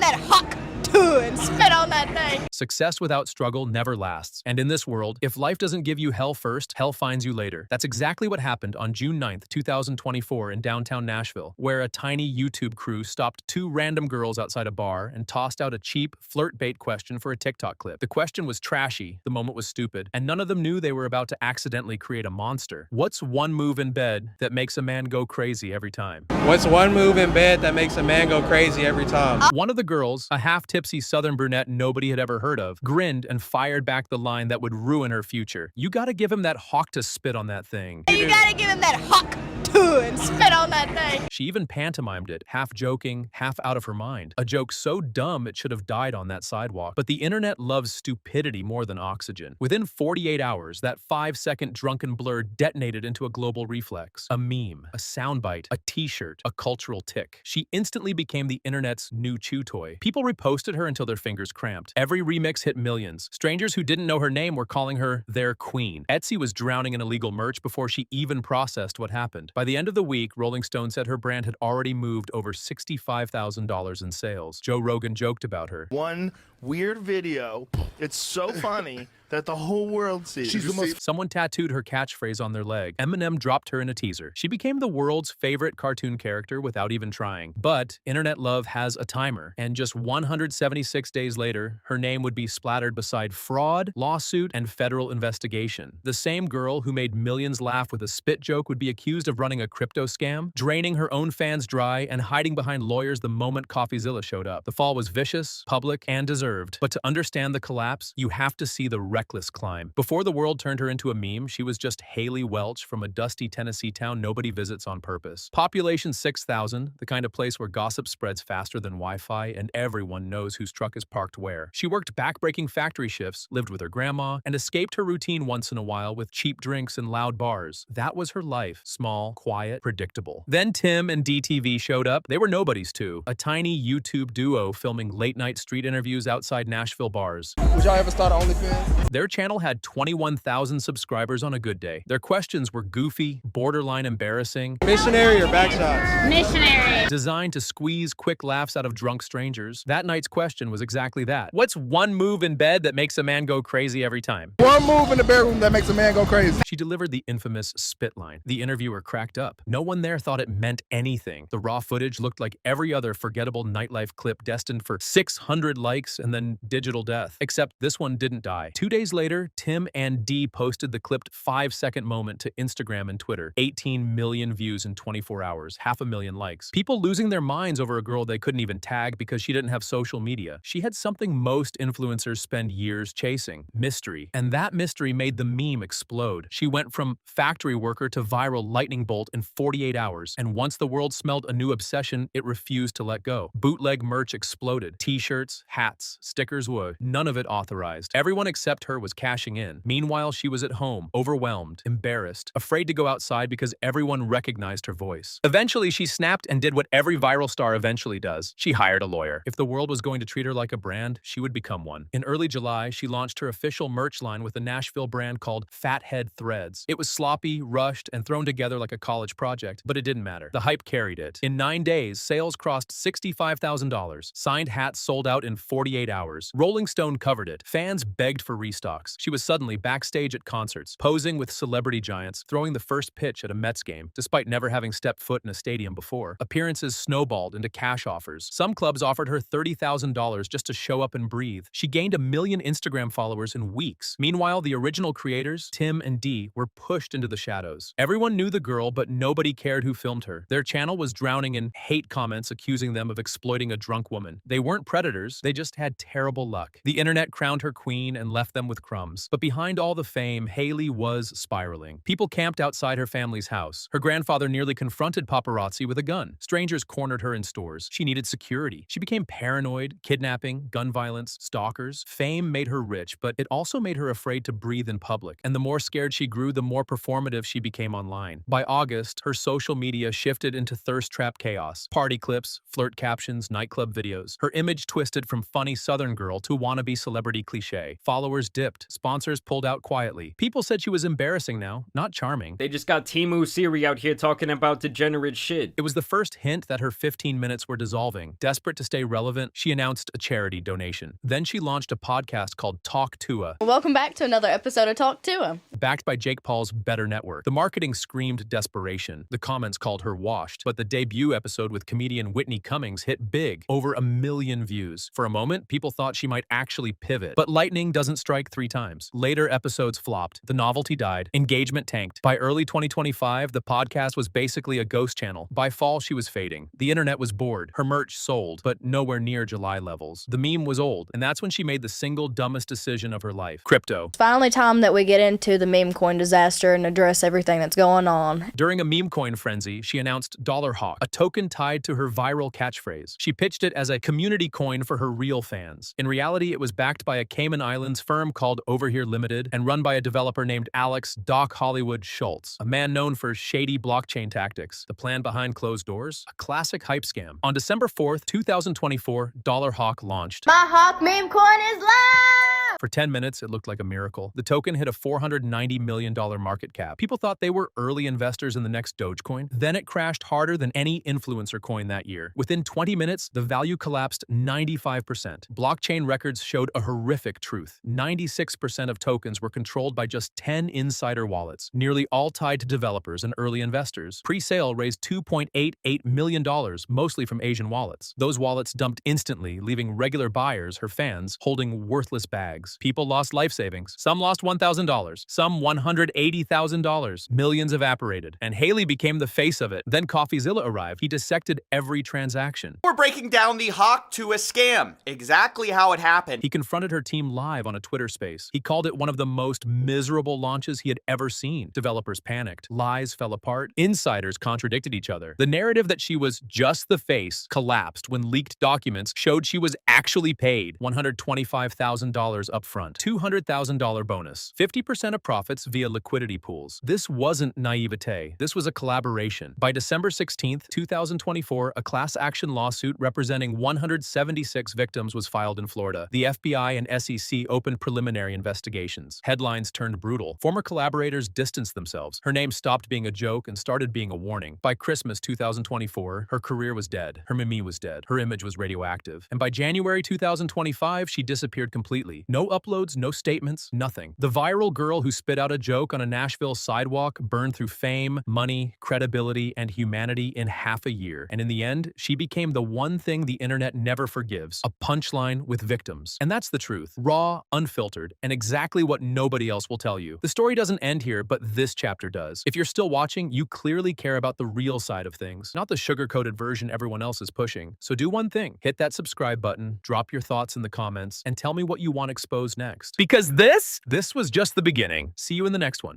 that hawk too and spit on that thing. Success without struggle never lasts. And in this world, if life doesn't give you hell first, hell finds you later. That's exactly what happened on June 9th, 2024 in downtown Nashville, where a tiny YouTube crew stopped two random girls outside a bar and tossed out a cheap, flirt bait question for a TikTok clip. The question was trashy, the moment was stupid, and none of them knew they were about to accidentally create a monster. What's one move in bed that makes a man go crazy every time? What's one move in bed that makes a man go crazy every time? One of the girls, a half-tipsy southern brunette nobody had ever heard of, grinned and fired back the line that would ruin her future. You gotta give him that hawk to spit on that thing. You gotta give him that hawk too and spit on that thing. She even pantomimed it, half joking, half out of her mind. A joke so dumb it should have died on that sidewalk. But the internet loves stupidity more than oxygen. Within 48 hours, that 5-second drunken blur detonated into a global reflex. A meme, a soundbite, a t-shirt, a cultural tick. She instantly became the internet's new chew toy. People reposted her until their fingers cramped. Every remix hit millions. Strangers who didn't know her name were calling her their queen. Etsy was drowning in illegal merch before she even processed what happened. By the end of the week, Rolling Stone said her brand had already moved over $65,000 in sales. Joe Rogan joked about her. One weird video, it's so funny that the whole world sees. Someone tattooed her catchphrase on their leg. Eminem dropped her in a teaser. She became the world's favorite cartoon character without even trying. But internet love has a timer, and just 176 days later, her name would be splattered beside fraud, lawsuit, and federal investigation. The same girl who made millions laugh with a spit joke would be accused of running a crypto scam, draining her own fans dry, and hiding behind lawyers the moment CoffeeZilla showed up. The fall was vicious, public, and deserved. But to understand the collapse, you have to see the reckless climb. Before the world turned her into a meme, she was just Haley Welch from a dusty Tennessee town nobody visits on purpose. Population 6,000, the kind of place where gossip spreads faster than Wi-Fi and everyone knows whose truck is parked where. She worked back-breaking factory shifts, lived with her grandma, and escaped her routine once in a while with cheap drinks and loud bars. That was her life. Small, quiet, predictable. Then Tim and DTV showed up. They were nobodies too. A tiny YouTube duo filming late-night street interviews outside Nashville bars. Would y'all ever start an OnlyFans? Their channel had 21,000 subscribers on a good day. Their questions were goofy, borderline embarrassing. Missionary or backshots? Missionary. Designed to squeeze quick laughs out of drunk strangers. That night's question was exactly that. What's one move in bed that makes a man go crazy every time? One move in the bedroom that makes a man go crazy. She delivered the infamous spit line. The interviewer cracked up. No one there thought it meant anything. The raw footage looked like every other forgettable nightlife clip destined for 600 likes and then digital death. Except this one didn't die. 2 days later, Tim and Dee posted the clipped 5-second moment to Instagram and Twitter. 18 million views in 24 hours, 500,000 likes. People losing their minds over a girl they couldn't even tag because she didn't have social media. She had something most influencers spend years chasing: mystery. And that mystery made the meme explode. She went from factory worker to viral lightning bolt in 48 hours. And once the world smelled a new obsession, it refused to let go. Bootleg merch exploded. T-shirts, hats, stickers, none of it authorized. Everyone except her was cashing in. Meanwhile, she was at home, overwhelmed, embarrassed, afraid to go outside because everyone recognized her voice. Eventually, she snapped and did what every viral star eventually does. She hired a lawyer. If the world was going to treat her like a brand, she would become one. In early July, she launched her official merch line with a Nashville brand called Fathead Threads. It was sloppy, rushed, and thrown together like a college project, but it didn't matter. The hype carried it. In 9 days, sales crossed $65,000. Signed hats sold out in 48 hours. Rolling Stone covered it. Fans begged for restocks. She was suddenly backstage at concerts, posing with celebrity giants, throwing the first pitch at a Mets game, despite never having stepped foot in a stadium before. Appearances snowballed into cash offers. Some clubs offered her $30,000 just to show up and breathe. She gained 1 million Instagram followers in weeks. Meanwhile, the original creators, Tim and Dee, were pushed into the shadows. Everyone knew the girl, but nobody cared who filmed her. Their channel was drowning in hate comments accusing them of exploiting a drunk woman. They weren't predators, they just had terrible luck. The internet crowned her queen and left them with crumbs. But behind all the fame, Haley was spiraling. People camped outside her family's house. Her grandfather nearly confronted paparazzi with a gun. Strangers cornered her in stores. She needed security. She became paranoid, kidnapping, gun violence, stalkers. Fame made her rich, but it also made her afraid to breathe in public. And the more scared she grew, the more performative she became online. By August, her social media shifted into thirst trap chaos. Party clips, flirt captions, nightclub videos. Her image twisted from funny Southern girl to wannabe celebrity cliche. Followers dipped. Sponsors pulled out quietly. People said she was embarrassing now, not charming. They just got Timu Siri out here talking about degenerate shit. It was the first hint that her 15 minutes were dissolving. Desperate to stay relevant, she announced a charity donation. Then she launched a podcast called Talk Tuah, Welcome back to another episode of Talk Tuah. backed by Jake Paul's Better Network. The marketing screamed desperation. The comments called her washed. But the debut episode with comedian Whitney Cummings hit big, over 1 million views. For a moment, people thought she might actually pivot. But lightning doesn't strike 3 times. Later episodes flopped. The novelty died. Engagement tanked. By early 2025, the podcast was basically a ghost channel. By fall, she was fading. The internet was bored. Her merch sold, but nowhere near July levels. The meme was old, and that's when she made the single dumbest decision of her life: crypto. It's finally time that we get into the meme coin disaster and address everything that's going on. During a meme coin frenzy, she announced Dollar Hawk, a token tied to her viral catchphrase. She pitched it as a community coin for her real fans. In reality, it was backed by a Cayman Islands firm called Over Here Limited and run by a developer named Alex Doc Hollywood Schultz, a man known for shady blockchain tactics. The plan behind closed doors? A classic hype scam. On December 4th, 2024, Dollar Hawk launched. My Hawk meme coin is live! For 10 minutes, it looked like a miracle. The token hit a $490 million market cap. People thought they were early investors in the next Dogecoin. Then it crashed harder than any influencer coin that year. Within 20 minutes, the value collapsed 95%. Blockchain records showed a horrific truth. 96% of tokens were controlled by just 10 insider wallets, nearly all tied to developers and early investors. Pre-sale raised $2.88 million, mostly from Asian wallets. Those wallets dumped instantly, leaving regular buyers, her fans, holding worthless bags. People lost life savings. Some lost $1,000. Some $180,000. Millions evaporated. And Haley became the face of it. Then CoffeeZilla arrived. He dissected every transaction. We're breaking down the Hawk Tuah scam. Exactly how it happened. He confronted her team live on a Twitter space. He called it one of the most miserable launches he had ever seen. Developers panicked. Lies fell apart. Insiders contradicted each other. The narrative that she was just the face collapsed when leaked documents showed she was actually paid $125,000 upfront, $200,000 bonus, 50% of profits via liquidity pools. This wasn't naivete. This was a collaboration. By December 16th, 2024, a class action lawsuit representing 176 victims was filed in Florida. The FBI and SEC opened preliminary investigations. Headlines turned brutal. Former collaborators distanced themselves. Her name stopped being a joke and started being a warning. By Christmas 2024, her career was dead. Her meme was dead. Her image was radioactive. And by January 2025, she disappeared completely. No uploads, no statements, nothing. The viral girl who spit out a joke on a Nashville sidewalk burned through fame, money, credibility, and humanity in half a year. And in the end, she became the one thing the internet never forgives: a punchline with victims. And that's the truth. Raw, unfiltered, and exactly what nobody else will tell you. The story doesn't end here, but this chapter does. If you're still watching, you clearly care about the real side of things, not the sugar-coated version everyone else is pushing. So do one thing. Hit that subscribe button, drop your thoughts in the comments, and tell me what you want exposed next. Because this was just the beginning. See you in the next one.